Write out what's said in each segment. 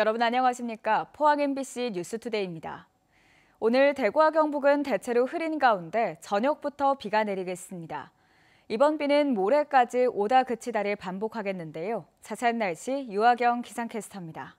여러분 안녕하십니까? 포항 MBC 뉴스투데이입니다. 오늘 대구와 경북은 대체로 흐린 가운데 저녁부터 비가 내리겠습니다. 이번 비는 모레까지 오다 그치다를 반복하겠는데요. 자세한 날씨 유아경 기상캐스터입니다.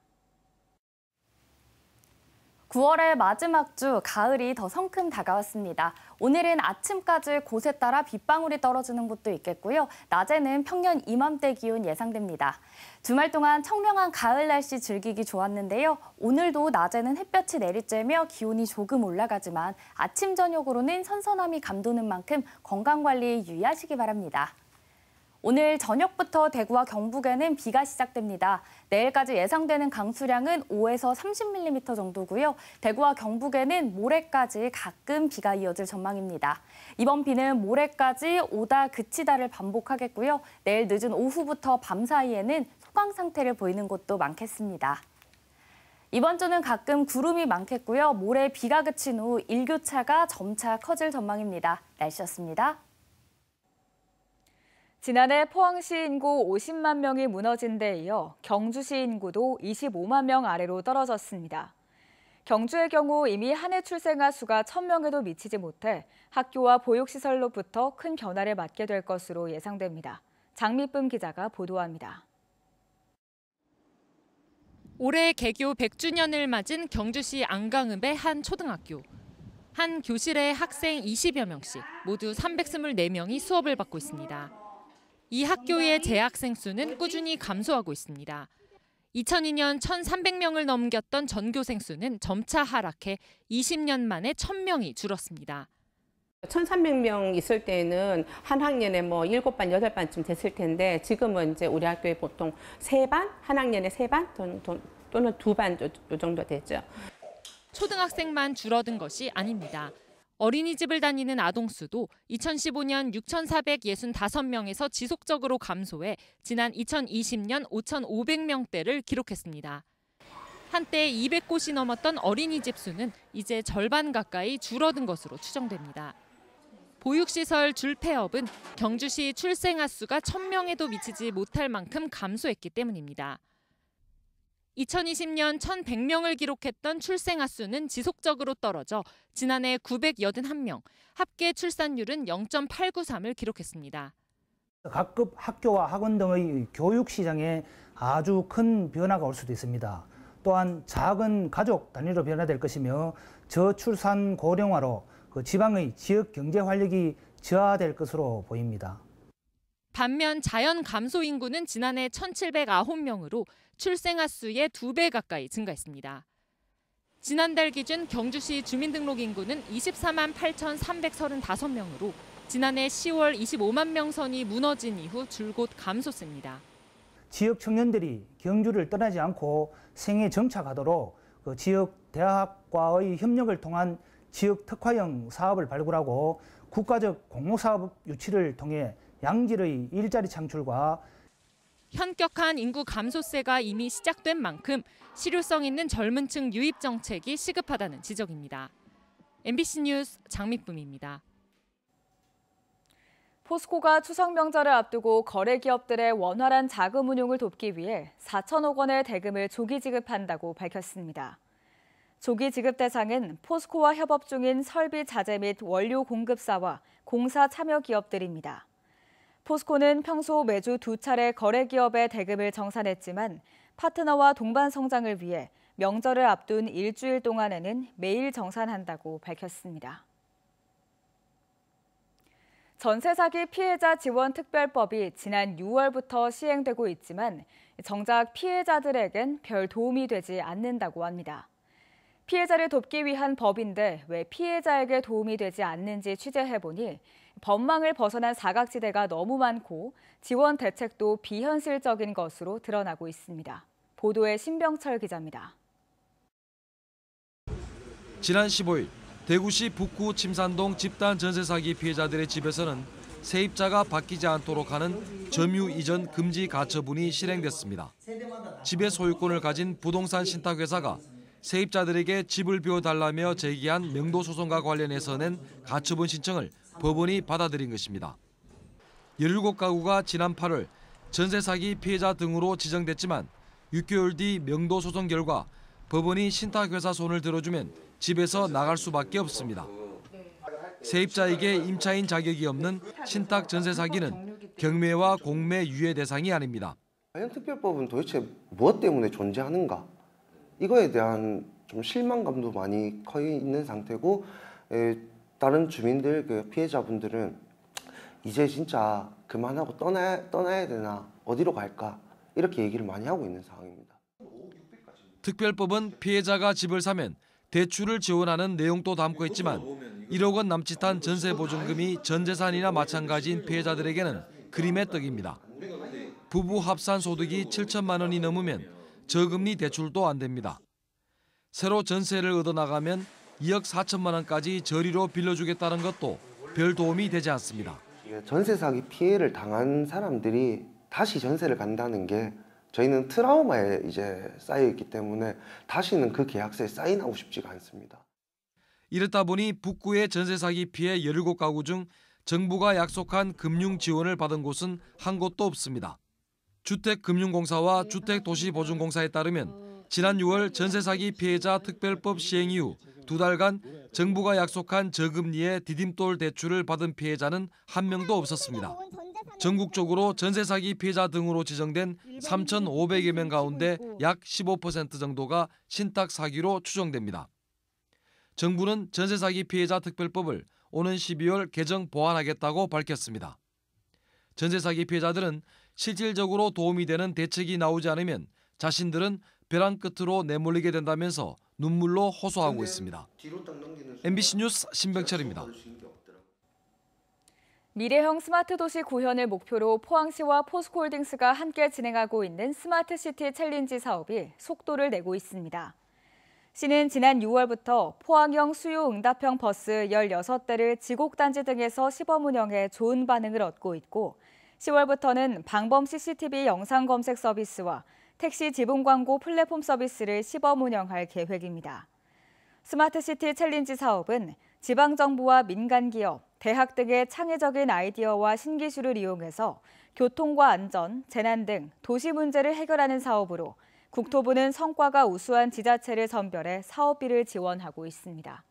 9월의 마지막 주 가을이 더 성큼 다가왔습니다. 오늘은 아침까지 곳에 따라 빗방울이 떨어지는 곳도 있겠고요. 낮에는 평년 이맘때 기온 예상됩니다. 주말 동안 청명한 가을 날씨 즐기기 좋았는데요. 오늘도 낮에는 햇볕이 내리쬐며 기온이 조금 올라가지만 아침 저녁으로는 선선함이 감도는 만큼 건강관리에 유의하시기 바랍니다. 오늘 저녁부터 대구와 경북에는 비가 시작됩니다. 내일까지 예상되는 강수량은 5에서 30mm 정도고요. 대구와 경북에는 모레까지 가끔 비가 이어질 전망입니다. 이번 비는 모레까지 오다 그치다를 반복하겠고요. 내일 늦은 오후부터 밤 사이에는 소강 상태를 보이는 곳도 많겠습니다. 이번 주는 가끔 구름이 많겠고요. 모레 비가 그친 후 일교차가 점차 커질 전망입니다. 날씨였습니다. 지난해 포항시 인구 50만 명이 무너진 데 이어 경주시 인구도 25만 명 아래로 떨어졌습니다. 경주의 경우 이미 한 해 출생아 수가 1,000명에도 미치지 못해 학교와 보육시설로부터 큰 변화를 맞게 될 것으로 예상됩니다. 장미쁨 기자가 보도합니다. 올해 개교 100주년을 맞은 경주시 안강읍의 한 초등학교. 한 교실에 학생 20여 명씩 모두 324명이 수업을 받고 있습니다. 이 학교의 재학생 수는 꾸준히 감소하고 있습니다. 2002년 1,300명을 넘겼던 전교생 수는 점차 하락해 20년 만에 1,000명이 줄었습니다. 1,300명 있을 때는 한 학년에 7반, 8반쯤 됐을 텐데 지금은 이제 우리 학교에 보통 3반, 한 학년에 3반 또는 2반 요 정도 되죠. 초등학생만 줄어든 것이 아닙니다. 어린이집을 다니는 아동 수도 2015년 6,465명에서 지속적으로 감소해 지난 2020년 5,500명대를 기록했습니다. 한때 200곳이 넘었던 어린이집 수는 이제 절반 가까이 줄어든 것으로 추정됩니다. 보육시설 줄폐업은 경주시 출생아 수가 1,000명에도 미치지 못할 만큼 감소했기 때문입니다. 2020년 1,100명을 기록했던 출생아 수는 지속적으로 떨어져 지난해 981명, 합계 출산율은 0.893을 기록했습니다. 각급 학교와 학원 등의 교육 시장에 아주 큰 변화가 올 수도 있습니다. 또한 작은 가족 단위로 변화될 것이며 저출산 고령화로 지방의 지역 경제 활력이 저하될 것으로 보입니다. 반면 자연 감소 인구는 지난해 1,709명으로 출생아 수의 2배 가까이 증가했습니다. 지난달 기준 경주시 주민등록 인구는 24만 8,335명으로 지난해 10월 25만 명 선이 무너진 이후 줄곧 감소세입니다. 지역 청년들이 경주를 떠나지 않고 생애 정착하도록 지역 대학과의 협력을 통한 지역 특화형 사업을 발굴하고 국가적 공모사업 유치를 통해 양질의 일자리 창출과 현격한 인구 감소세가 이미 시작된 만큼 실효성 있는 젊은 층 유입 정책이 시급하다는 지적입니다. MBC 뉴스 장미쁨입니다. 포스코가 추석 명절을 앞두고 거래 기업들의 원활한 자금 운용을 돕기 위해 4천억 원의 대금을 조기 지급한다고 밝혔습니다. 조기 지급 대상은 포스코와 협업 중인 설비 자재 및 원료 공급사와 공사 참여 기업들입니다. 포스코는 평소 매주 2차례 거래 기업의 대금을 정산했지만 파트너와 동반 성장을 위해 명절을 앞둔 일주일 동안에는 매일 정산한다고 밝혔습니다. 전세 사기 피해자 지원 특별법이 지난 6월부터 시행되고 있지만 정작 피해자들에겐 별 도움이 되지 않는다고 합니다. 피해자를 돕기 위한 법인데 왜 피해자에게 도움이 되지 않는지 취재해보니 법망을 벗어난 사각지대가 너무 많고 지원 대책도 비현실적인 것으로 드러나고 있습니다. 보도에 신병철 기자입니다. 지난 15일 대구시 북구 침산동 집단 전세 사기 피해자들의 집에서는 세입자가 바뀌지 않도록 하는 점유 이전 금지 가처분이 실행됐습니다. 집의 소유권을 가진 부동산 신탁회사가 세입자들에게 집을 비워달라며 제기한 명도 소송과 관련해서 낸 가처분 신청을 법원이 받아들인 것입니다. 17가구가 지난 8월 전세 사기 피해자 등으로 지정됐지만 6개월 뒤 명도 소송 결과 법원이 신탁회사 손을 들어주면 집에서 나갈 수밖에 없습니다. 세입자에게 임차인 자격이 없는 신탁 전세 사기는 경매와 공매 유예 대상이 아닙니다. 가연특별법은 도대체 무엇 때문에 존재하는가? 이거에 대한 좀 실망감도 많이 커 있는 상태고, 다른 주민들, 피해자분들은 이제 진짜 그만하고 떠나야 되나, 어디로 갈까, 이렇게 얘기를 많이 하고 있는 상황입니다. 특별법은 피해자가 집을 사면 대출을 지원하는 내용도 담고 있지만 1억 원 남짓한 전세보증금이 전 재산이나 마찬가지인 피해자들에게는 그림의 떡입니다. 부부 합산 소득이 7천만 원이 넘으면 저금리 대출도 안 됩니다. 새로 전세를 얻어나가면 2억 4천만 원까지 저리로 빌려주겠다는 것도 별 도움이 되지 않습니다. 전세 사기 피해를 당한 사람들이 다시 전세를 간다는 게 저희는 트라우마에 이제 쌓여 있기 때문에 다시는 그 계약서에 사인하고 싶지가 않습니다. 이렇다 보니 북구의 전세 사기 피해 17가구 중 정부가 약속한 금융 지원을 받은 곳은 한 곳도 없습니다. 주택금융공사와 주택도시보증공사에 따르면 지난 6월 전세 사기 피해자 특별법 시행 이후 2달간 정부가 약속한 저금리의 디딤돌 대출을 받은 피해자는 한 명도 없었습니다. 전국적으로 전세 사기 피해자 등으로 지정된 3,500여 명 가운데 약 15% 정도가 신탁 사기로 추정됩니다. 정부는 전세 사기 피해자 특별법을 오는 12월 개정 보완하겠다고 밝혔습니다. 전세 사기 피해자들은 실질적으로 도움이 되는 대책이 나오지 않으면 자신들은 벼랑 끝으로 내몰리게 된다면서 눈물로 호소하고 있습니다. MBC 뉴스 신병철입니다. 미래형 스마트 도시 구현을 목표로 포항시와 포스코홀딩스가 함께 진행하고 있는 스마트시티 챌린지 사업이 속도를 내고 있습니다. 시는 지난 6월부터 포항형 수요 응답형 버스 16대를 지곡단지 등에서 시범 운영해 좋은 반응을 얻고 있고 10월부터는 방범 CCTV 영상 검색 서비스와 택시 지분 광고 플랫폼 서비스를 시범 운영할 계획입니다. 스마트시티 챌린지 사업은 지방정부와 민간기업, 대학 등의 창의적인 아이디어와 신기술을 이용해서 교통과 안전, 재난 등 도시 문제를 해결하는 사업으로 국토부는 성과가 우수한 지자체를 선별해 사업비를 지원하고 있습니다.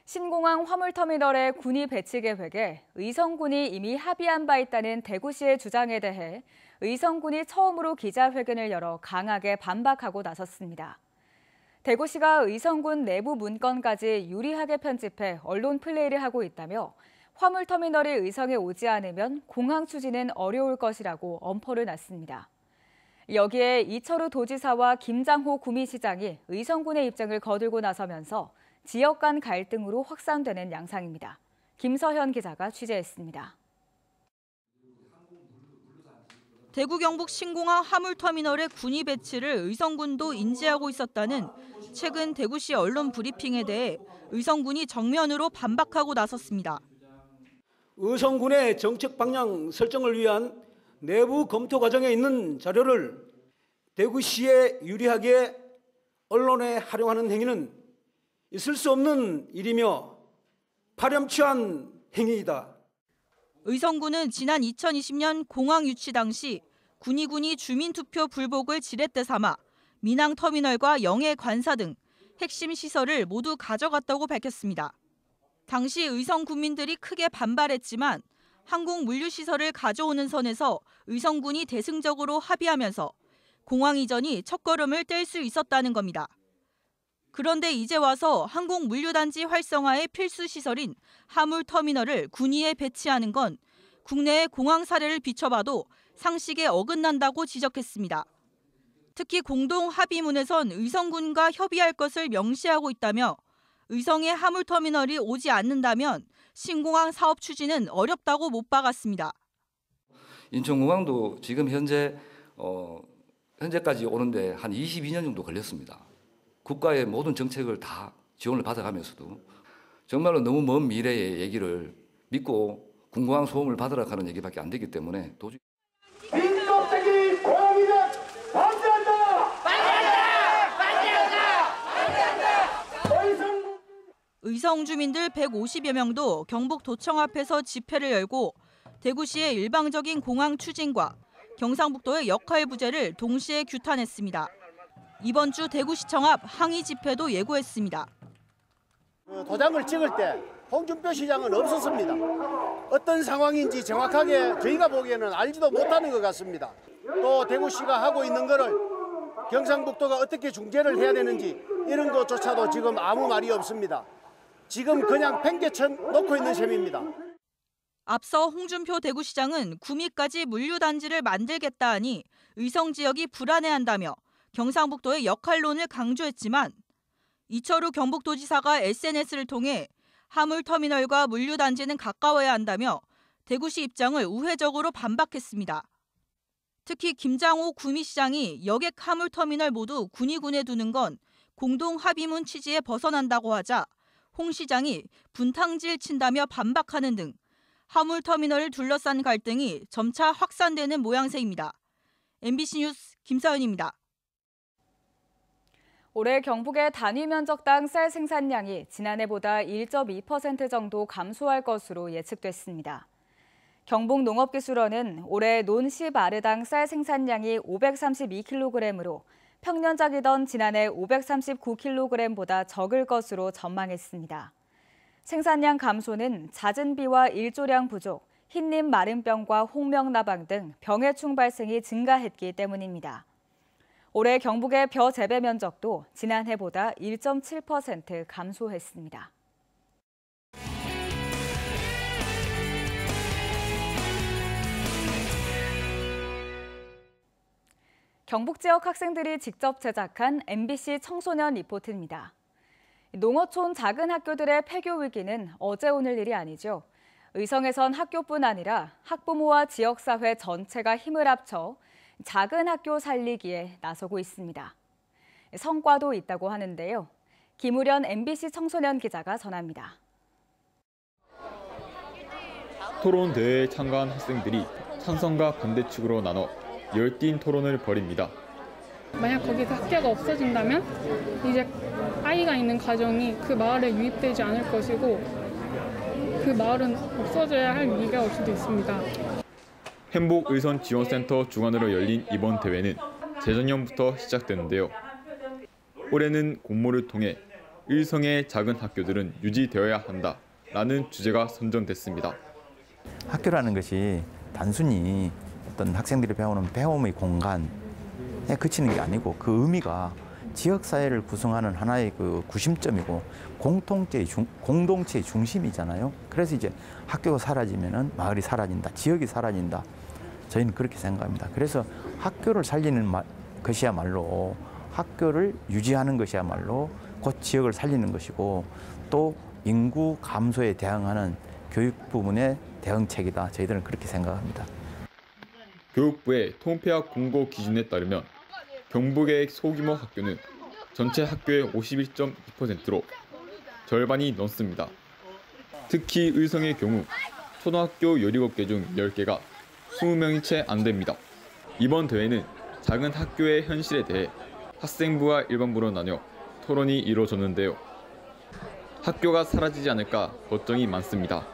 신공항 화물터미널의 군이 배치 계획에 의성군이 이미 합의한 바 있다는 대구시의 주장에 대해 의성군이 처음으로 기자회견을 열어 강하게 반박하고 나섰습니다. 대구시가 의성군 내부 문건까지 유리하게 편집해 언론 플레이를 하고 있다며 화물터미널이 의성에 오지 않으면 공항 추진은 어려울 것이라고 엄포를 놨습니다. 여기에 이철우 도지사와 김장호 구미시장이 의성군의 입장을 거들고 나서면서 지역 간 갈등으로 확산되는 양상입니다. 김서현 기자가 취재했습니다. 대구 경북 신공항 화물터미널의 군이 배치를 의성군도 인지하고 있었다는 최근 대구시 언론 브리핑에 대해 의성군이 정면으로 반박하고 나섰습니다. 의성군의 정책 방향 설정을 위한 내부 검토 과정에 있는 자료를 대구시에 유리하게 언론에 활용하는 행위는 있을 수 없는 일이며 파렴치한 행위이다. 의성군은 지난 2020년 공항 유치 당시 군이 주민투표 불복을 지렛대 삼아 민항터미널과 영해 관사 등 핵심 시설을 모두 가져갔다고 밝혔습니다. 당시 의성 군민들이 크게 반발했지만 항공 물류시설을 가져오는 선에서 의성군이 대승적으로 합의하면서 공항 이전이 첫걸음을 뗄 수 있었다는 겁니다. 그런데 이제 와서 항공 물류단지 활성화의 필수 시설인 화물터미널을 군위에 배치하는 건 국내의 공항 사례를 비춰봐도 상식에 어긋난다고 지적했습니다. 특히 공동 합의문에선 의성군과 협의할 것을 명시하고 있다며 의성의 화물터미널이 오지 않는다면 신공항 사업 추진은 어렵다고 못 박았습니다. 인천공항도 지금 현재까지 오는데 한 22년 정도 걸렸습니다. 국가의 모든 정책을 다 지원을 받아가면서도 정말로 너무 먼 미래의 얘기를 믿고 군공항 소음을 받으라 하는 얘기밖에 안 되기 때문에 도저히 민족적인 공항이는 반대한다! 반대한다! 반대한다! 반대한다! 의성 주민들 150여 명도 경북도청 앞에서 집회를 열고 대구시의 일방적인 공항 추진과 경상북도의 역할 부재를 동시에 규탄했습니다. 이번 주 대구시청 앞 항의 집회도 예고했습니다. 도장을 찍을 때 홍준표 시장은 없었습니다. 어떤 상황인지 정확하게 저희가 보기에는 알지도 못하는 것 같습니다. 또 대구시가 하고 있는 거를 경상북도가 어떻게 중재를 해야 되는지 이런 것조차도 지금 아무 말이 없습니다. 지금 그냥 팽개쳐 놓고 있는 셈입니다. 앞서 홍준표 대구시장은 구미까지 물류단지를 만들겠다 하니 의성 지역이 불안해한다며 경상북도의 역할론을 강조했지만 이철우 경북도지사가 SNS를 통해 화물터미널과 물류단지는 가까워야 한다며 대구시 입장을 우회적으로 반박했습니다. 특히 김장호 구미시장이 여객 화물터미널 모두 군위군에 두는 건 공동 합의문 취지에 벗어난다고 하자 홍 시장이 분탕질 친다며 반박하는 등 화물터미널을 둘러싼 갈등이 점차 확산되는 모양새입니다. MBC 뉴스 김사연입니다. 올해 경북의 단위 면적당 쌀 생산량이 지난해보다 1.2% 정도 감소할 것으로 예측됐습니다. 경북농업기술원은 올해 논 10아르당 쌀 생산량이 532kg으로 평년작이던 지난해 539kg보다 적을 것으로 전망했습니다. 생산량 감소는 잦은 비와 일조량 부족, 흰잎 마른병과 홍명나방 등 병해충 발생이 증가했기 때문입니다. 올해 경북의 벼 재배 면적도 지난해보다 1.7% 감소했습니다. 경북 지역 학생들이 직접 제작한 MBC 청소년 리포트입니다. 농어촌 작은 학교들의 폐교 위기는 어제 오늘 일이 아니죠. 의성에선 학교뿐 아니라 학부모와 지역사회 전체가 힘을 합쳐 작은 학교 살리기에 나서고 있습니다. 성과도 있다고 하는데요. 김우련 MBC 청소년 기자가 전합니다. 토론 대회에 참가한 학생들이 찬성과 반대 측으로 나눠 열띤 토론을 벌입니다. 만약 거기서 학교가 없어진다면 이제 아이가 있는 가정이 그 마을에 유입되지 않을 것이고 그 마을은 없어져야 할 위기가 올 수도 있습니다. 행복 의선 지원센터 주관으로 열린 이번 대회는 재작년부터 시작됐는데요. 올해는 공모를 통해 의성의 작은 학교들은 유지되어야 한다라는 주제가 선정됐습니다. 학교라는 것이 단순히 어떤 학생들이 배우는 배움의 공간에 그치는 게 아니고 그 의미가 지역사회를 구성하는 하나의 그 구심점이고 공동체의 중심이잖아요. 그래서 이제 학교가 사라지면은 마을이 사라진다, 지역이 사라진다. 저희는 그렇게 생각합니다. 그래서 학교를 살리는 것이야말로 학교를 유지하는 것이야말로 곧 지역을 살리는 것이고 또 인구 감소에 대응하는 교육 부분의 대응책이다. 저희들은 그렇게 생각합니다. 교육부의 통폐합 공고 기준에 따르면 경북의 소규모 학교는 전체 학교의 51.2%로 절반이 넘습니다. 특히 의성의 경우 초등학교 17개 중 10개가 20명이 채 안 됩니다. 이번 대회는 작은 학교의 현실에 대해 학생부와 일반부로 나뉘어 토론이 이루어졌는데요. 학교가 사라지지 않을까 걱정이 많습니다.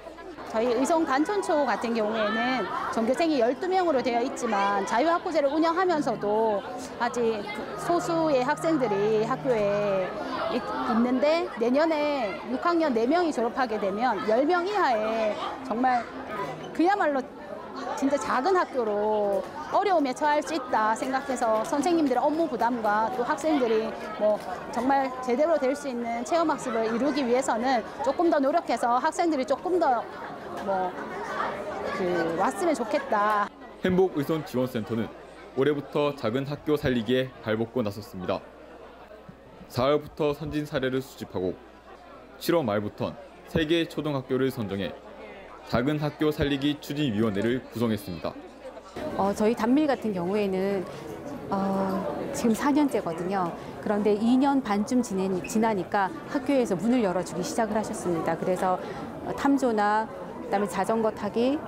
저희 의성 단촌초 같은 경우에는 전교생이 12명으로 되어 있지만 자유학구제를 운영하면서도 아직 소수의 학생들이 학교에 있는데 내년에 6학년 4명이 졸업하게 되면 10명 이하의 정말 그야말로 진짜 작은 학교로 어려움에 처할 수 있다 생각해서 선생님들의 업무 부담과 또 학생들이 뭐 정말 제대로 될 수 있는 체험학습을 이루기 위해서는 조금 더 노력해서 학생들이 조금 더 왔으면 좋겠다. 행복 의선 지원센터는 올해부터 작은 학교 살리기에 발벗고 나섰습니다. 4월부터 선진 사례를 수집하고 7월 말부턴 3개의 초등학교를 선정해 작은 학교 살리기 추진위원회를 구성했습니다. 저희 단밀 같은 경우에는 지금 4년째거든요. 그런데 2년 반쯤 지나니까 학교에서 문을 열어주기 시작을 하셨습니다. 그래서 탐조나 그다음에 자전거 타기,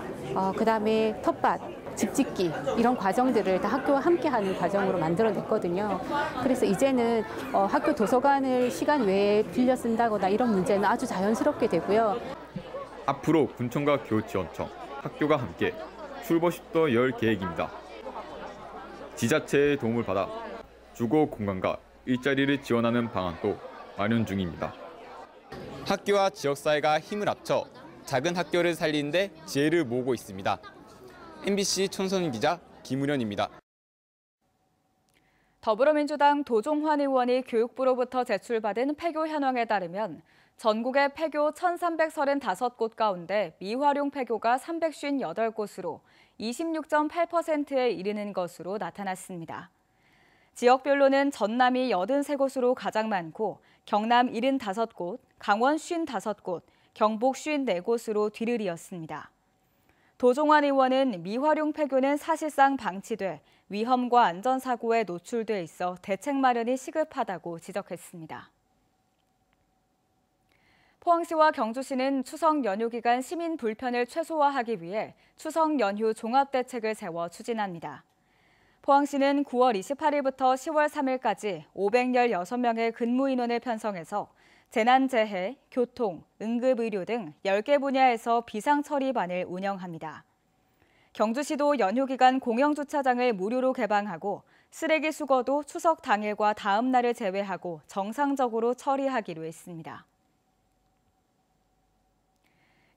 그다음에 텃밭, 집 짓기 이런 과정들을 다 학교와 함께하는 과정으로 만들어냈거든요. 그래서 이제는 학교 도서관을 시간 외에 빌려 쓴다거나 이런 문제는 아주 자연스럽게 되고요. 앞으로 군청과 교육지원청, 학교가 함께 출보식도 열 계획입니다. 지자체의 도움을 받아 주거 공간과 일자리를 지원하는 방안도 마련 중입니다. 학교와 지역사회가 힘을 합쳐 작은 학교를 살리는 데 지혜를 모으고 있습니다. MBC 촌선 기자 김우련입니다. 더불어민주당 도종환 의원이 교육부로부터 제출받은 폐교 현황에 따르면 전국의 폐교 1,335곳 가운데 미활용 폐교가 358곳으로 26.8%에 이르는 것으로 나타났습니다. 지역별로는 전남이 83곳으로 가장 많고 경남 75곳, 강원 55곳, 경북 54곳으로 뒤를 이었습니다. 도종환 의원은 미활용 폐교는 사실상 방치돼 위험과 안전사고에 노출돼 있어 대책 마련이 시급하다고 지적했습니다. 포항시와 경주시는 추석 연휴 기간 시민 불편을 최소화하기 위해 추석 연휴 종합대책을 세워 추진합니다. 포항시는 9월 28일부터 10월 3일까지 516명의 근무 인원을 편성해서 재난재해, 교통, 응급의료 등 10개 분야에서 비상처리반을 운영합니다. 경주시도 연휴 기간 공영주차장을 무료로 개방하고 쓰레기 수거도 추석 당일과 다음 날을 제외하고 정상적으로 처리하기로 했습니다.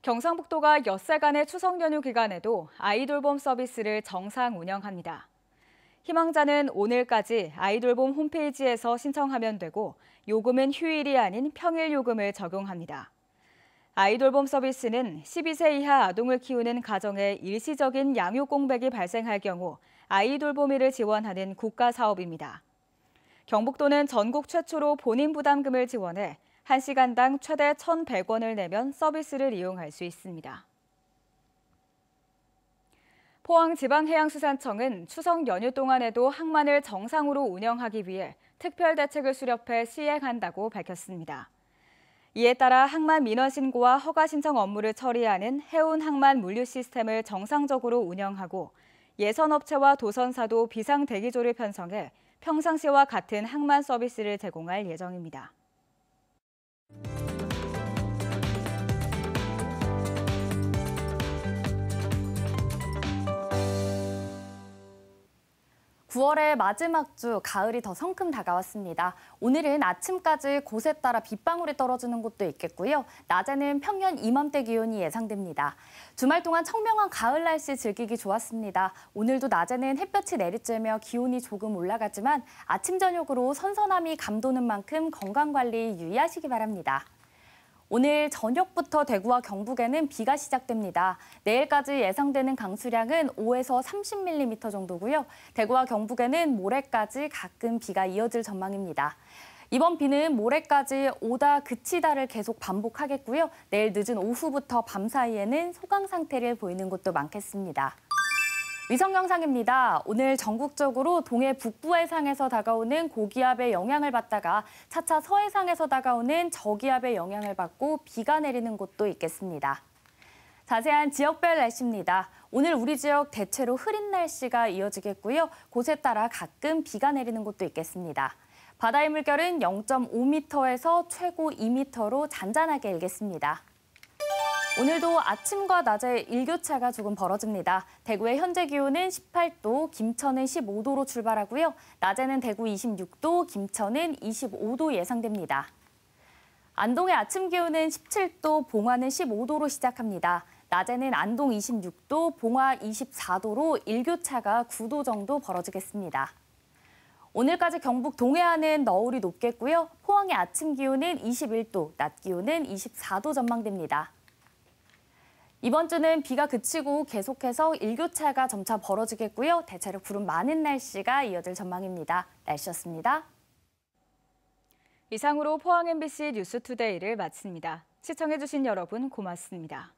경상북도가 엿새간의 추석 연휴 기간에도 아이돌봄 서비스를 정상 운영합니다. 희망자는 오늘까지 아이돌봄 홈페이지에서 신청하면 되고 요금은 휴일이 아닌 평일 요금을 적용합니다. 아이돌봄 서비스는 12세 이하 아동을 키우는 가정에 일시적인 양육 공백이 발생할 경우 아이돌봄이를 지원하는 국가 사업입니다. 경북도는 전국 최초로 본인 부담금을 지원해 1시간당 최대 1,100원을 내면 서비스를 이용할 수 있습니다. 포항지방해양수산청은 추석 연휴 동안에도 항만을 정상으로 운영하기 위해 특별 대책을 수립해 시행한다고 밝혔습니다. 이에 따라 항만 민원 신고와 허가 신청 업무를 처리하는 해운 항만 물류 시스템을 정상적으로 운영하고 예선업체와 도선사도 비상 대기조를 편성해 평상시와 같은 항만 서비스를 제공할 예정입니다. 9월의 마지막 주, 가을이 더 성큼 다가왔습니다. 오늘은 아침까지 곳에 따라 빗방울이 떨어지는 곳도 있겠고요. 낮에는 평년 이맘때 기온이 예상됩니다. 주말 동안 청명한 가을 날씨 즐기기 좋았습니다. 오늘도 낮에는 햇볕이 내리쬐며 기온이 조금 올라가지만 아침, 저녁으로 선선함이 감도는 만큼 건강관리 유의하시기 바랍니다. 오늘 저녁부터 대구와 경북에는 비가 시작됩니다. 내일까지 예상되는 강수량은 5에서 30mm 정도고요. 대구와 경북에는 모레까지 가끔 비가 이어질 전망입니다. 이번 비는 모레까지 오다 그치다를 계속 반복하겠고요. 내일 늦은 오후부터 밤 사이에는 소강 상태를 보이는 곳도 많겠습니다. 위성 영상입니다. 오늘 전국적으로 동해 북부 해상에서 다가오는 고기압의 영향을 받다가 차차 서해상에서 다가오는 저기압의 영향을 받고 비가 내리는 곳도 있겠습니다. 자세한 지역별 날씨입니다. 오늘 우리 지역 대체로 흐린 날씨가 이어지겠고요. 곳에 따라 가끔 비가 내리는 곳도 있겠습니다. 바다의 물결은 0.5m에서 최고 2m로 잔잔하게 일겠습니다. 오늘도 아침과 낮에 일교차가 조금 벌어집니다. 대구의 현재 기온은 18도, 김천은 15도로 출발하고요. 낮에는 대구 26도, 김천은 25도 예상됩니다. 안동의 아침 기온은 17도, 봉화는 15도로 시작합니다. 낮에는 안동 26도, 봉화 24도로 일교차가 9도 정도 벌어지겠습니다. 오늘까지 경북 동해안은 너울이 높겠고요. 포항의 아침 기온은 21도, 낮 기온은 24도 전망됩니다. 이번 주는 비가 그치고 계속해서 일교차가 점차 벌어지겠고요. 대체로 구름 많은 날씨가 이어질 전망입니다. 날씨였습니다. 이상으로 포항 MBC 뉴스투데이를 마칩니다. 시청해주신 여러분 고맙습니다.